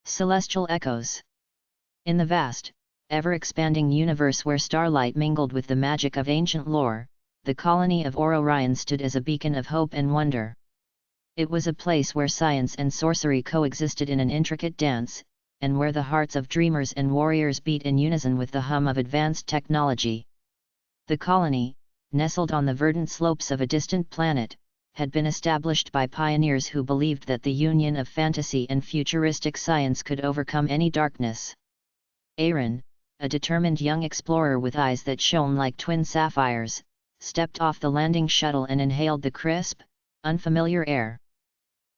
Celestial Echoes. In the vast, ever-expanding universe where starlight mingled with the magic of ancient lore, the colony of Orion stood as a beacon of hope and wonder. It was a place where science and sorcery coexisted in an intricate dance, and where the hearts of dreamers and warriors beat in unison with the hum of advanced technology. The colony, nestled on the verdant slopes of a distant planet, had been established by pioneers who believed that the union of fantasy and futuristic science could overcome any darkness. Aaron, a determined young explorer with eyes that shone like twin sapphires, stepped off the landing shuttle and inhaled the crisp, unfamiliar air.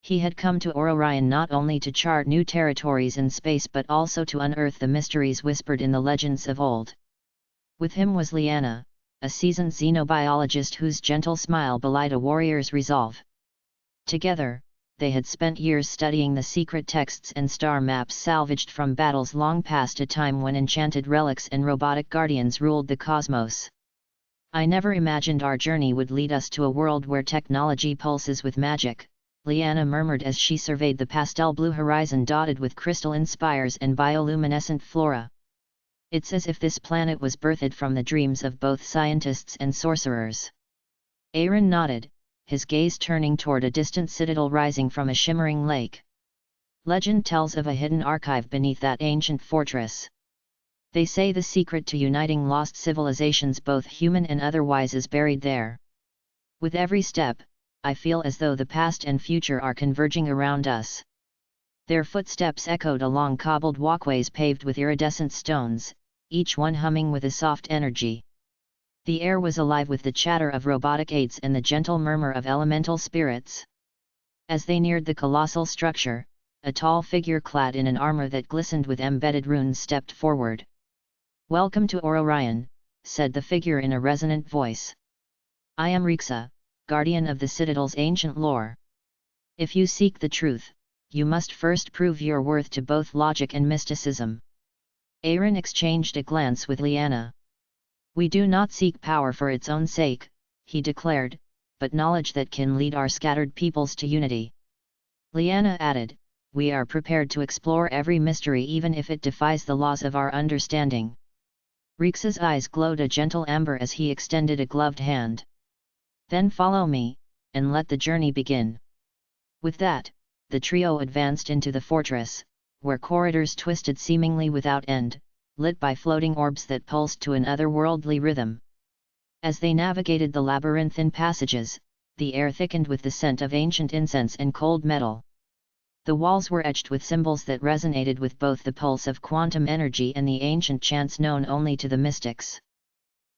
He had come to Orion not only to chart new territories in space but also to unearth the mysteries whispered in the legends of old. With him was Liana, a seasoned xenobiologist whose gentle smile belied a warrior's resolve. Together, they had spent years studying the secret texts and star maps salvaged from battles long past, a time when enchanted relics and robotic guardians ruled the cosmos. "I never imagined our journey would lead us to a world where technology pulses with magic," Liana murmured as she surveyed the pastel blue horizon dotted with crystalline spires and bioluminescent flora. "It's as if this planet was birthed from the dreams of both scientists and sorcerers." Aaron nodded, his gaze turning toward a distant citadel rising from a shimmering lake. "Legend tells of a hidden archive beneath that ancient fortress. They say the secret to uniting lost civilizations, both human and otherwise, is buried there. With every step, I feel as though the past and future are converging around us." Their footsteps echoed along cobbled walkways paved with iridescent stones, each one humming with a soft energy. The air was alive with the chatter of robotic aids and the gentle murmur of elemental spirits. As they neared the colossal structure, a tall figure clad in an armor that glistened with embedded runes stepped forward. "Welcome to Orion," said the figure in a resonant voice. "I am Rixa, guardian of the Citadel's ancient lore. If you seek the truth, you must first prove your worth to both logic and mysticism." Aaron exchanged a glance with Liana. "We do not seek power for its own sake," he declared, "but knowledge that can lead our scattered peoples to unity." Liana added, "We are prepared to explore every mystery even if it defies the laws of our understanding." Rixa's eyes glowed a gentle amber as he extended a gloved hand. "Then follow me, and let the journey begin." With that, the trio advanced into the fortress, where corridors twisted seemingly without end, lit by floating orbs that pulsed to an otherworldly rhythm. As they navigated the labyrinthine passages, the air thickened with the scent of ancient incense and cold metal. The walls were etched with symbols that resonated with both the pulse of quantum energy and the ancient chants known only to the mystics.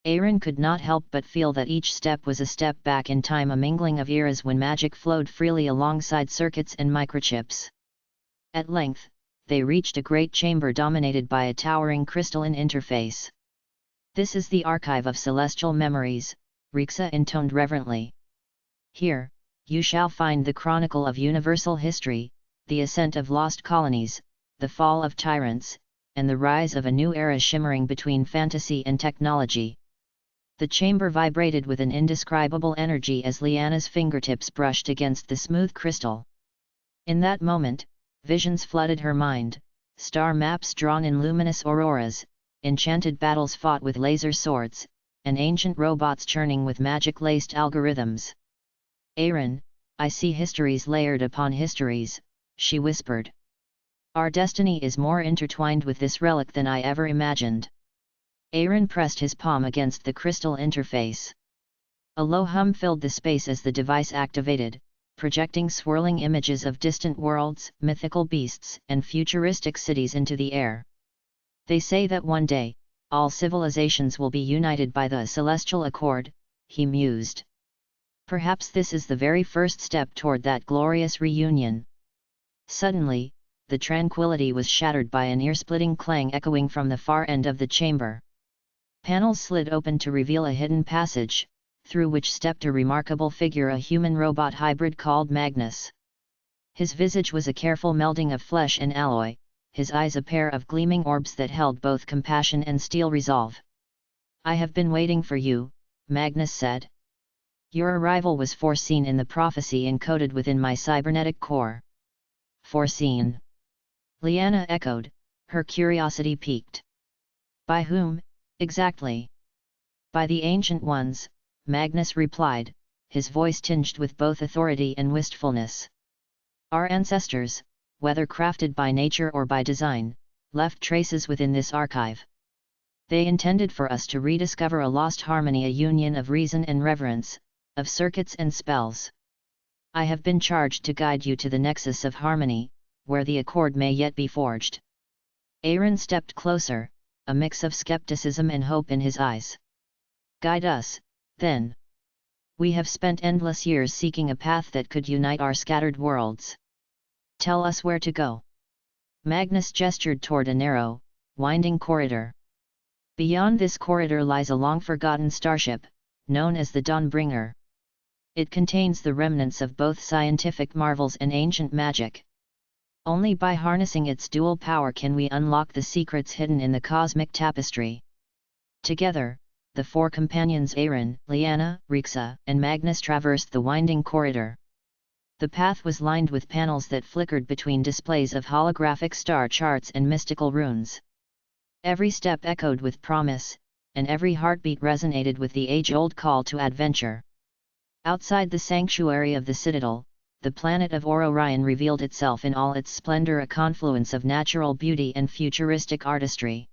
Aaron could not help but feel that each step was a step back in time, a mingling of eras when magic flowed freely alongside circuits and microchips. At length, they reached a great chamber dominated by a towering crystalline interface. "This is the archive of celestial memories," Rixa intoned reverently. "Here, you shall find the chronicle of universal history, the ascent of lost colonies, the fall of tyrants, and the rise of a new era shimmering between fantasy and technology." The chamber vibrated with an indescribable energy as Liana's fingertips brushed against the smooth crystal. In that moment, visions flooded her mind, star maps drawn in luminous auroras, enchanted battles fought with laser swords, and ancient robots churning with magic-laced algorithms. "Aaron, I see histories layered upon histories," she whispered. "Our destiny is more intertwined with this relic than I ever imagined." Aaron pressed his palm against the crystal interface. A low hum filled the space as the device activated, projecting swirling images of distant worlds, mythical beasts, and futuristic cities into the air. "They say that one day, all civilizations will be united by the celestial accord," he mused. "Perhaps this is the very first step toward that glorious reunion." Suddenly, the tranquility was shattered by an ear-splitting clang echoing from the far end of the chamber. Panels slid open to reveal a hidden passage, through which stepped a remarkable figure, a human-robot hybrid called Magnus. His visage was a careful melding of flesh and alloy, his eyes a pair of gleaming orbs that held both compassion and steel resolve. "I have been waiting for you," Magnus said. "Your arrival was foreseen in the prophecy encoded within my cybernetic core." "Foreseen?" Liana echoed, her curiosity piqued. By whom, exactly? By the Ancient Ones, Magnus replied, his voice tinged with both authority and wistfulness. Our ancestors, whether crafted by nature or by design, left traces within this archive. They intended for us to rediscover a lost harmony, a union of reason and reverence, of circuits and spells. I have been charged to guide you to the nexus of harmony, where the accord may yet be forged. Aaron stepped closer, a mix of skepticism and hope in his eyes. Guide us, then. We have spent endless years seeking a path that could unite our scattered worlds. Tell us where to go. Magnus gestured toward a narrow, winding corridor. Beyond this corridor lies a long-forgotten starship, known as the Dawnbringer. It contains the remnants of both scientific marvels and ancient magic. Only by harnessing its dual power can we unlock the secrets hidden in the cosmic tapestry. Together, the four companions Aaron, Liana, Rixa, and Magnus traversed the winding corridor. The path was lined with panels that flickered between displays of holographic star charts and mystical runes. Every step echoed with promise, and every heartbeat resonated with the age-old call to adventure. Outside the sanctuary of the Citadel, the planet of Orion revealed itself in all its splendor, a confluence of natural beauty and futuristic artistry.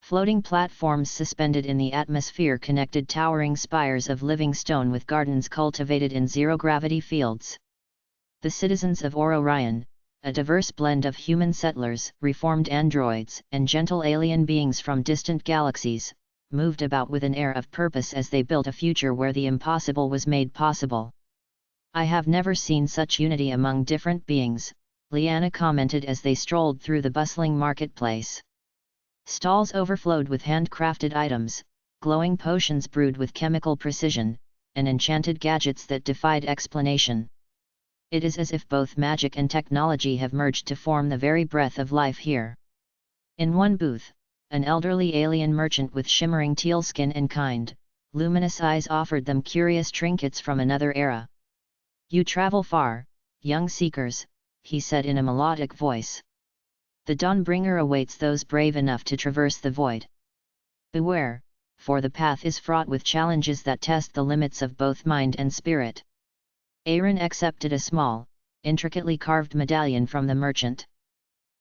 Floating platforms suspended in the atmosphere connected towering spires of living stone with gardens cultivated in zero-gravity fields. The citizens of Orion, a diverse blend of human settlers, reformed androids, and gentle alien beings from distant galaxies, moved about with an air of purpose as they built a future where the impossible was made possible. I have never seen such unity among different beings, Liana commented as they strolled through the bustling marketplace. Stalls overflowed with handcrafted items, glowing potions brewed with chemical precision, and enchanted gadgets that defied explanation. It is as if both magic and technology have merged to form the very breath of life here. In one booth, an elderly alien merchant with shimmering teal skin and kind, luminous eyes offered them curious trinkets from another era. You travel far, young seekers, he said in a melodic voice. The Dawnbringer awaits those brave enough to traverse the void. Beware, for the path is fraught with challenges that test the limits of both mind and spirit. Aaron accepted a small, intricately carved medallion from the merchant.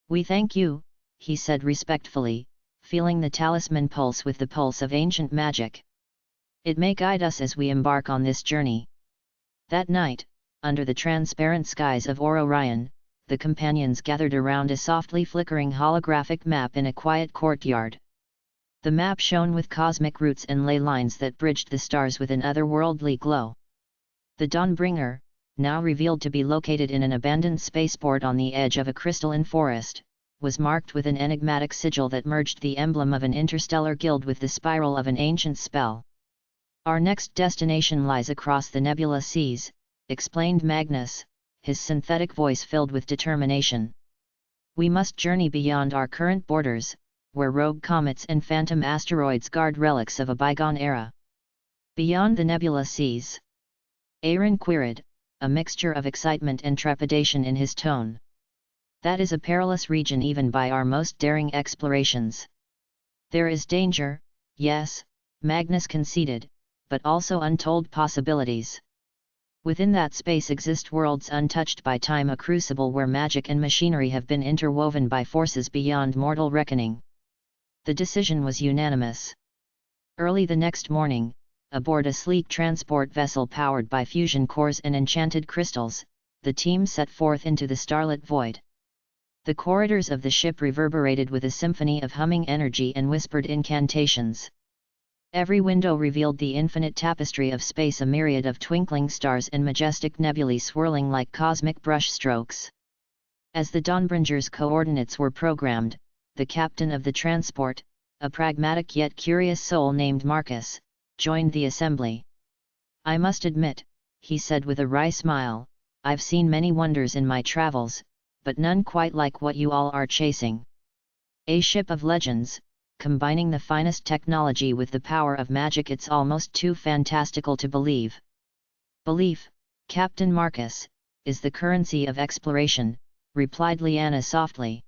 We thank you, he said respectfully, feeling the talisman pulse with the pulse of ancient magic. It may guide us as we embark on this journey. That night, under the transparent skies of Orion, the companions gathered around a softly flickering holographic map in a quiet courtyard. The map shone with cosmic roots and ley lines that bridged the stars with an otherworldly glow. The Dawnbringer, now revealed to be located in an abandoned spaceport on the edge of a crystalline forest, was marked with an enigmatic sigil that merged the emblem of an interstellar guild with the spiral of an ancient spell. Our next destination lies across the nebula seas, explained Magnus, his synthetic voice filled with determination. We must journey beyond our current borders, where rogue comets and phantom asteroids guard relics of a bygone era. Beyond the nebula seas? Aaron queried, a mixture of excitement and trepidation in his tone. That is a perilous region even by our most daring explorations. There is danger, yes, Magnus conceded, but also untold possibilities. Within that space exist worlds untouched by time, a crucible where magic and machinery have been interwoven by forces beyond mortal reckoning. The decision was unanimous. Early the next morning, aboard a sleek transport vessel powered by fusion cores and enchanted crystals, the team set forth into the starlit void. The corridors of the ship reverberated with a symphony of humming energy and whispered incantations. Every window revealed the infinite tapestry of space, a myriad of twinkling stars and majestic nebulae swirling like cosmic brushstrokes. As the Dawnbringer's coordinates were programmed, the captain of the transport, a pragmatic yet curious soul named Marcus, joined the assembly. I must admit, he said with a wry smile, I've seen many wonders in my travels, but none quite like what you all are chasing. A ship of legends, combining the finest technology with the power of magic. It's almost too fantastical to believe. Belief, Captain Marcus, is the currency of exploration, replied Liana softly.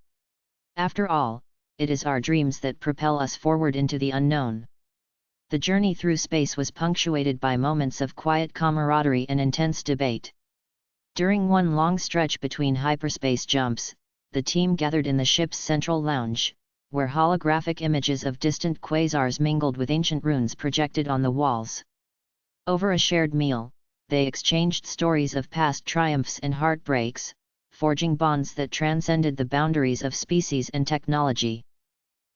After all, it is our dreams that propel us forward into the unknown. The journey through space was punctuated by moments of quiet camaraderie and intense debate. During one long stretch between hyperspace jumps, the team gathered in the ship's central lounge, where holographic images of distant quasars mingled with ancient runes projected on the walls. Over a shared meal, they exchanged stories of past triumphs and heartbreaks, forging bonds that transcended the boundaries of species and technology.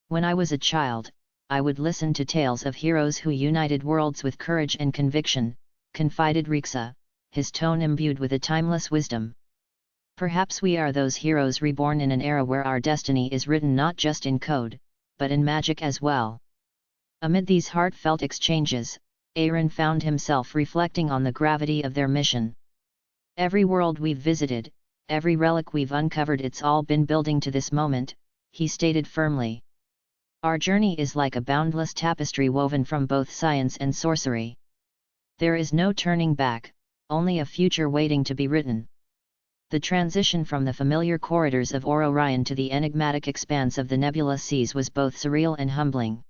When I was a child, I would listen to tales of heroes who united worlds with courage and conviction, confided Rixa, his tone imbued with a timeless wisdom. Perhaps we are those heroes reborn in an era where our destiny is written not just in code, but in magic as well. Amid these heartfelt exchanges, Aaron found himself reflecting on the gravity of their mission. Every world we've visited, every relic we've uncovered, it's all been building to this moment, he stated firmly. Our journey is like a boundless tapestry woven from both science and sorcery. There is no turning back, only a future waiting to be written. The transition from the familiar corridors of Orion to the enigmatic expanse of the nebula seas was both surreal and humbling.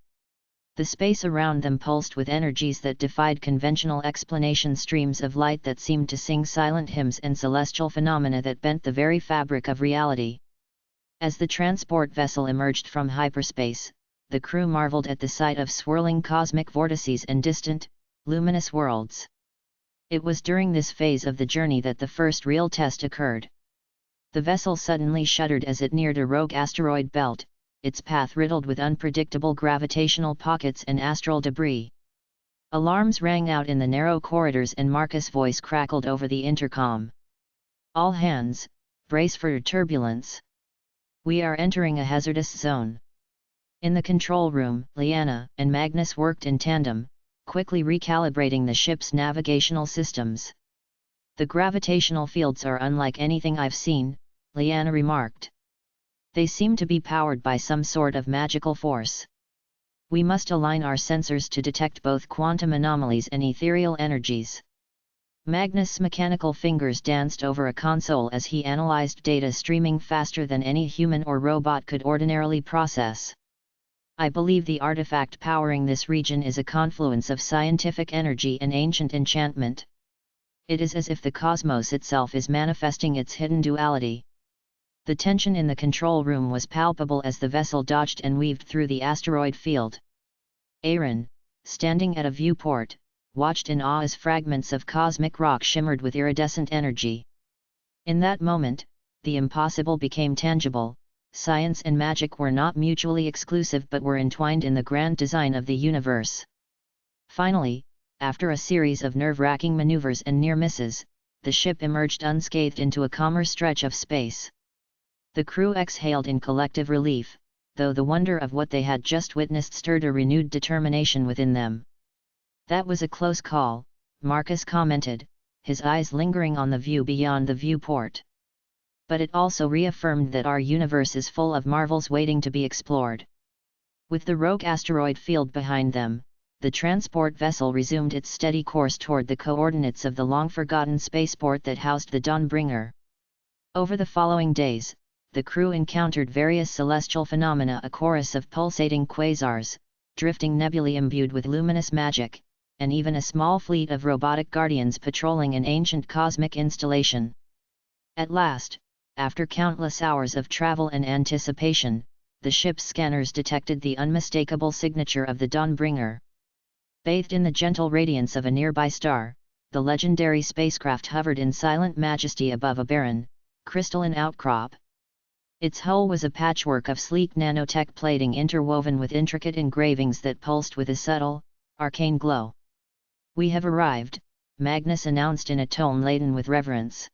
The space around them pulsed with energies that defied conventional explanation, streams of light that seemed to sing silent hymns and celestial phenomena that bent the very fabric of reality. As the transport vessel emerged from hyperspace, the crew marveled at the sight of swirling cosmic vortices and distant, luminous worlds. It was during this phase of the journey that the first real test occurred. The vessel suddenly shuddered as it neared a rogue asteroid belt, its path riddled with unpredictable gravitational pockets and astral debris. Alarms rang out in the narrow corridors and Marcus' voice crackled over the intercom. All hands, brace for turbulence. We are entering a hazardous zone. In the control room, Liana and Magnus worked in tandem, quickly recalibrating the ship's navigational systems. The gravitational fields are unlike anything I've seen, Liana remarked. They seem to be powered by some sort of magical force. We must align our sensors to detect both quantum anomalies and ethereal energies. Magnus' mechanical fingers danced over a console as he analyzed data streaming faster than any human or robot could ordinarily process. I believe the artifact powering this region is a confluence of scientific energy and ancient enchantment. It is as if the cosmos itself is manifesting its hidden duality. The tension in the control room was palpable as the vessel dodged and weaved through the asteroid field. Aaron, standing at a viewport, watched in awe as fragments of cosmic rock shimmered with iridescent energy. In that moment, the impossible became tangible. Science and magic were not mutually exclusive but were entwined in the grand design of the universe. Finally, after a series of nerve-wracking maneuvers and near misses, the ship emerged unscathed into a calmer stretch of space. The crew exhaled in collective relief, though the wonder of what they had just witnessed stirred a renewed determination within them. That was a close call, Marcus commented, his eyes lingering on the view beyond the viewport. But it also reaffirmed that our universe is full of marvels waiting to be explored. With the rogue asteroid field behind them, the transport vessel resumed its steady course toward the coordinates of the long-forgotten spaceport that housed the Dawnbringer. Over the following days, the crew encountered various celestial phenomena, a chorus of pulsating quasars, drifting nebulae imbued with luminous magic, and even a small fleet of robotic guardians patrolling an ancient cosmic installation. At last, after countless hours of travel and anticipation, the ship's scanners detected the unmistakable signature of the Dawnbringer. Bathed in the gentle radiance of a nearby star, the legendary spacecraft hovered in silent majesty above a barren, crystalline outcrop. Its hull was a patchwork of sleek nanotech plating interwoven with intricate engravings that pulsed with a subtle, arcane glow. "We have arrived," Magnus announced in a tone laden with reverence.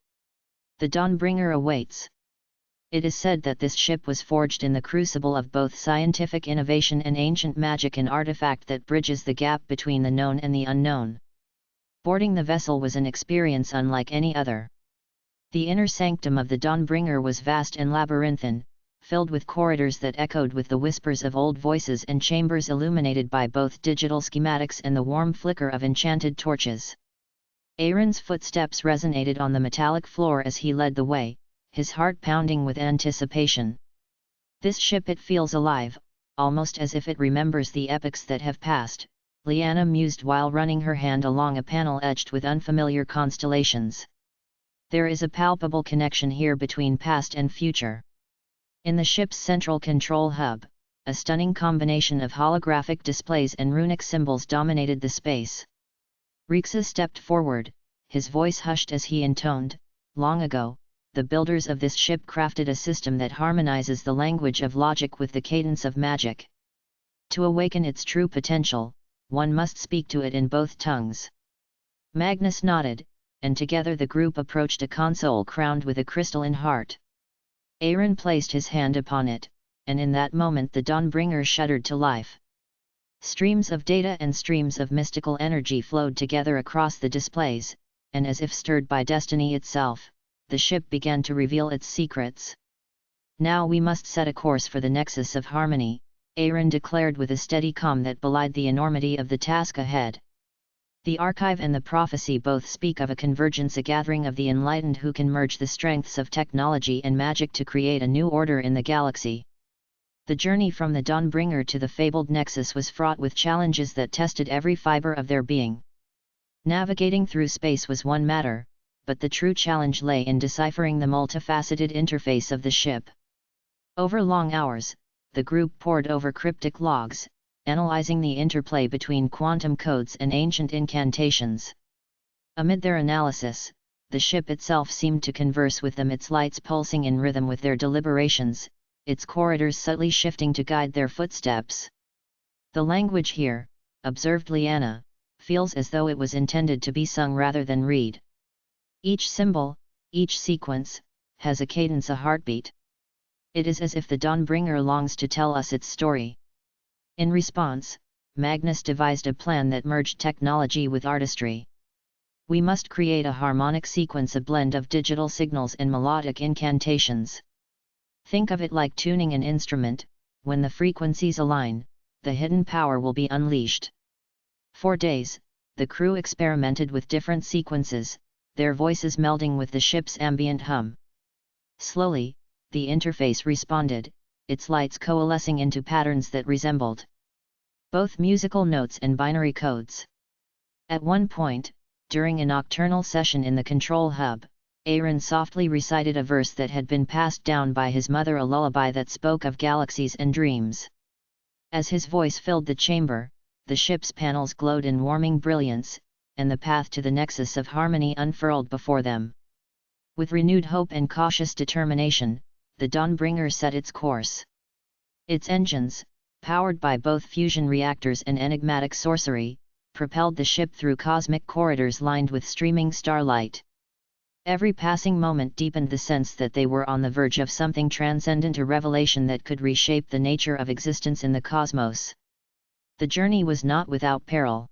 "The Dawnbringer awaits." It is said that this ship was forged in the crucible of both scientific innovation and ancient magic, an artifact that bridges the gap between the known and the unknown. Boarding the vessel was an experience unlike any other. The inner sanctum of the Dawnbringer was vast and labyrinthine, filled with corridors that echoed with the whispers of old voices and chambers illuminated by both digital schematics and the warm flicker of enchanted torches. Aaron's footsteps resonated on the metallic floor as he led the way, his heart pounding with anticipation. This ship, it feels alive, almost as if it remembers the epochs that have passed, Liana mused while running her hand along a panel etched with unfamiliar constellations. There is a palpable connection here between past and future. In the ship's central control hub, a stunning combination of holographic displays and runic symbols dominated the space. Rixa stepped forward, his voice hushed as he intoned, "Long ago, the builders of this ship crafted a system that harmonizes the language of logic with the cadence of magic. To awaken its true potential, one must speak to it in both tongues." Magnus nodded, and together the group approached a console crowned with a crystalline heart. Aaron placed his hand upon it, and in that moment the Dawnbringer shuddered to life. Streams of data and streams of mystical energy flowed together across the displays, and as if stirred by destiny itself, the ship began to reveal its secrets. "Now we must set a course for the Nexus of Harmony," Aaron declared with a steady calm that belied the enormity of the task ahead. "The Archive and the Prophecy both speak of a convergence, a gathering of the enlightened who can merge the strengths of technology and magic to create a new order in the galaxy." The journey from the Dawnbringer to the fabled Nexus was fraught with challenges that tested every fiber of their being. Navigating through space was one matter, but the true challenge lay in deciphering the multifaceted interface of the ship. Over long hours, the group pored over cryptic logs, analyzing the interplay between quantum codes and ancient incantations. Amid their analysis, the ship itself seemed to converse with them, its lights pulsing in rhythm with their deliberations, its corridors subtly shifting to guide their footsteps. "The language here," observed Liana, "feels as though it was intended to be sung rather than read. Each symbol, each sequence, has a cadence, a heartbeat. It is as if the Dawnbringer longs to tell us its story." In response, Magnus devised a plan that merged technology with artistry. "We must create a harmonic sequence, a blend of digital signals and melodic incantations. Think of it like tuning an instrument. When the frequencies align, the hidden power will be unleashed." For days, the crew experimented with different sequences, their voices melding with the ship's ambient hum. Slowly, the interface responded, its lights coalescing into patterns that resembled both musical notes and binary codes. At one point, during a nocturnal session in the control hub, Aaron softly recited a verse that had been passed down by his mother, a lullaby that spoke of galaxies and dreams. As his voice filled the chamber, the ship's panels glowed in warming brilliance, and the path to the Nexus of Harmony unfurled before them. With renewed hope and cautious determination, the Dawnbringer set its course. Its engines, powered by both fusion reactors and enigmatic sorcery, propelled the ship through cosmic corridors lined with streaming starlight. Every passing moment deepened the sense that they were on the verge of something transcendent, a revelation that could reshape the nature of existence in the cosmos. The journey was not without peril.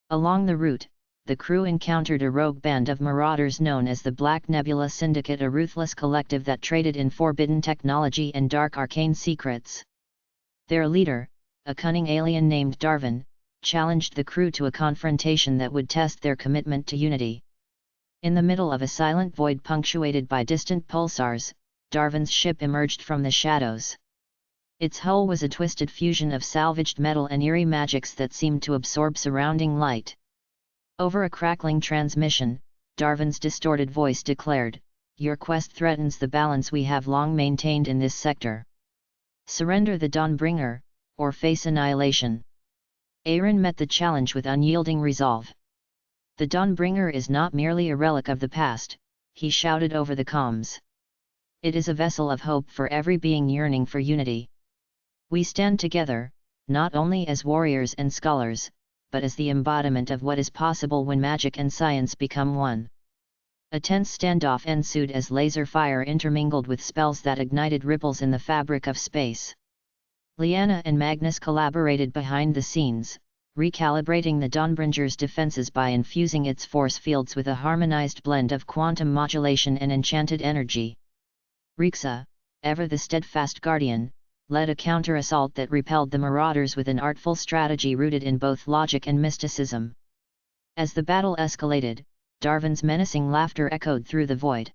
Along the route, the crew encountered a rogue band of marauders known as the Black Nebula Syndicate, a ruthless collective that traded in forbidden technology and dark arcane secrets. Their leader, a cunning alien named Darwin, challenged the crew to a confrontation that would test their commitment to unity. In the middle of a silent void punctuated by distant pulsars, Darwin's ship emerged from the shadows. Its hull was a twisted fusion of salvaged metal and eerie magics that seemed to absorb surrounding light. Over a crackling transmission, Darwin's distorted voice declared, "Your quest threatens the balance we have long maintained in this sector. Surrender the Dawnbringer, or face annihilation." Aaron met the challenge with unyielding resolve. "The Dawnbringer is not merely a relic of the past," he shouted over the comms. "It is a vessel of hope for every being yearning for unity. We stand together, not only as warriors and scholars, but as the embodiment of what is possible when magic and science become one." A tense standoff ensued as laser fire intermingled with spells that ignited ripples in the fabric of space. Liana and Magnus collaborated behind the scenes, recalibrating the Dawnbringer's defenses by infusing its force fields with a harmonized blend of quantum modulation and enchanted energy. Rixa, ever the steadfast guardian, led a counter-assault that repelled the marauders with an artful strategy rooted in both logic and mysticism. As the battle escalated, Darwin's menacing laughter echoed through the void.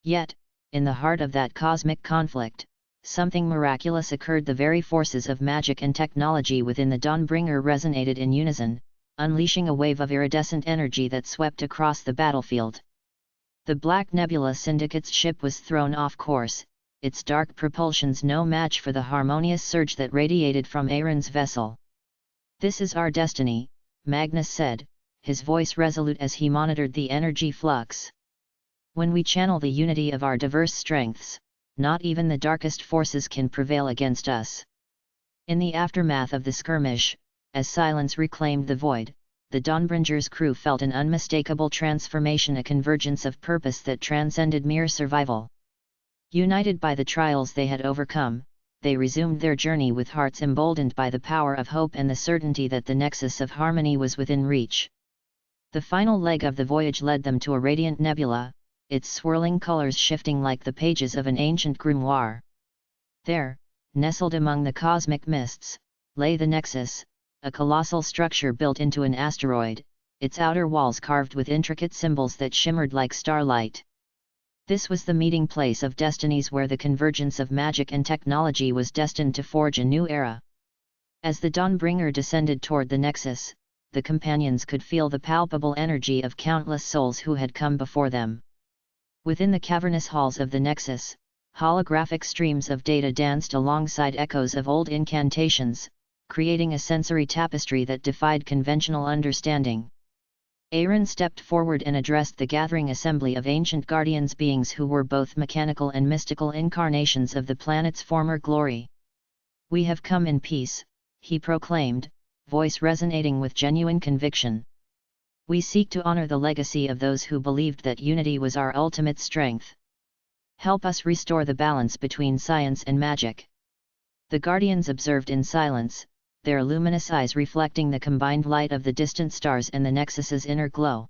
Yet, in the heart of that cosmic conflict, something miraculous occurred. The very forces of magic and technology within the Dawnbringer resonated in unison, unleashing a wave of iridescent energy that swept across the battlefield. The Black Nebula Syndicate's ship was thrown off course, its dark propulsions no match for the harmonious surge that radiated from Aaron's vessel. "This is our destiny," Magnus said, his voice resolute as he monitored the energy flux. "When we channel the unity of our diverse strengths, not even the darkest forces can prevail against us." In the aftermath of the skirmish, as silence reclaimed the void, the Dawnbringer's crew felt an unmistakable transformation, a convergence of purpose that transcended mere survival. United by the trials they had overcome, they resumed their journey with hearts emboldened by the power of hope and the certainty that the nexus of harmony was within reach. The final leg of the voyage led them to a radiant nebula, its swirling colors shifting like the pages of an ancient grimoire. There, nestled among the cosmic mists, lay the nexus, a colossal structure built into an asteroid, its outer walls carved with intricate symbols that shimmered like starlight. This was the meeting place of destinies, where the convergence of magic and technology was destined to forge a new era. As the Dawnbringer descended toward the nexus, the companions could feel the palpable energy of countless souls who had come before them. Within the cavernous halls of the nexus, holographic streams of data danced alongside echoes of old incantations, creating a sensory tapestry that defied conventional understanding. Aaron stepped forward and addressed the gathering assembly of ancient guardians, beings who were both mechanical and mystical incarnations of the planet's former glory. "We have come in peace," he proclaimed, voice resonating with genuine conviction. "We seek to honor the legacy of those who believed that unity was our ultimate strength. Help us restore the balance between science and magic." The guardians observed in silence, their luminous eyes reflecting the combined light of the distant stars and the nexus's inner glow.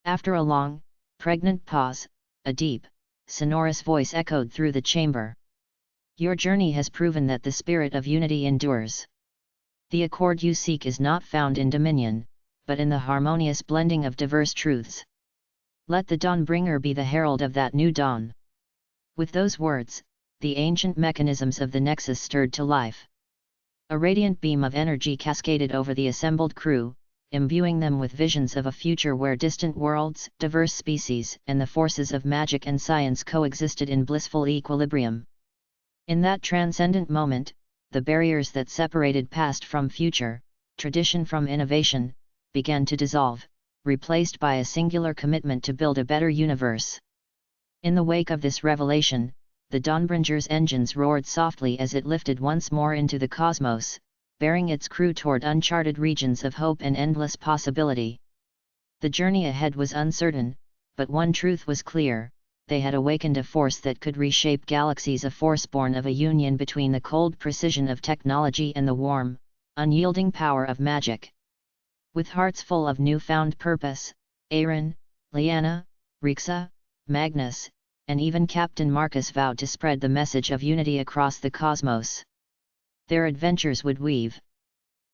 After a long, pregnant pause, a deep, sonorous voice echoed through the chamber. "Your journey has proven that the spirit of unity endures. The accord you seek is not found in dominion, but in the harmonious blending of diverse truths. Let the Dawnbringer be the herald of that new dawn." With those words, the ancient mechanisms of the nexus stirred to life. A radiant beam of energy cascaded over the assembled crew, imbuing them with visions of a future where distant worlds, diverse species, and the forces of magic and science coexisted in blissful equilibrium. In that transcendent moment, the barriers that separated past from future, tradition from innovation, began to dissolve, replaced by a singular commitment to build a better universe. In the wake of this revelation, the Dawnbringer's engines roared softly as it lifted once more into the cosmos, bearing its crew toward uncharted regions of hope and endless possibility. The journey ahead was uncertain, but one truth was clear: they had awakened a force that could reshape galaxies, a force born of a union between the cold precision of technology and the warm, unyielding power of magic. With hearts full of newfound purpose, Aaron, Liana, Rixa, Magnus, and even Captain Marcus vowed to spread the message of unity across the cosmos. Their adventures would weave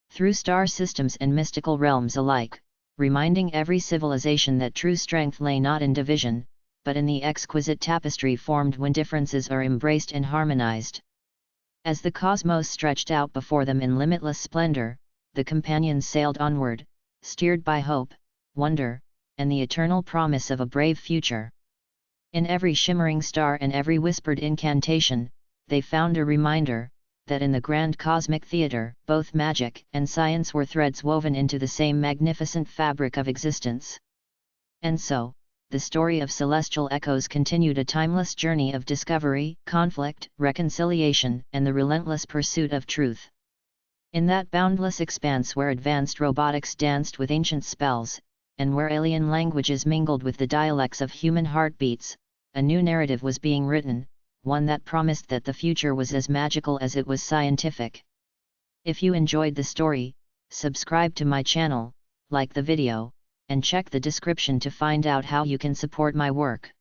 through star systems and mystical realms alike, reminding every civilization that true strength lay not in division, but in the exquisite tapestry formed when differences are embraced and harmonized. As the cosmos stretched out before them in limitless splendor, the companions sailed onward, steered by hope, wonder, and the eternal promise of a brave future. In every shimmering star and every whispered incantation, they found a reminder that in the grand cosmic theater, both magic and science were threads woven into the same magnificent fabric of existence. And so, the story of Celestial Echoes continued, a timeless journey of discovery, conflict, reconciliation, and the relentless pursuit of truth. In that boundless expanse where advanced robotics danced with ancient spells, and where alien languages mingled with the dialects of human heartbeats, a new narrative was being written, one that promised that the future was as magical as it was scientific. If you enjoyed the story, subscribe to my channel, like the video, and check the description to find out how you can support my work.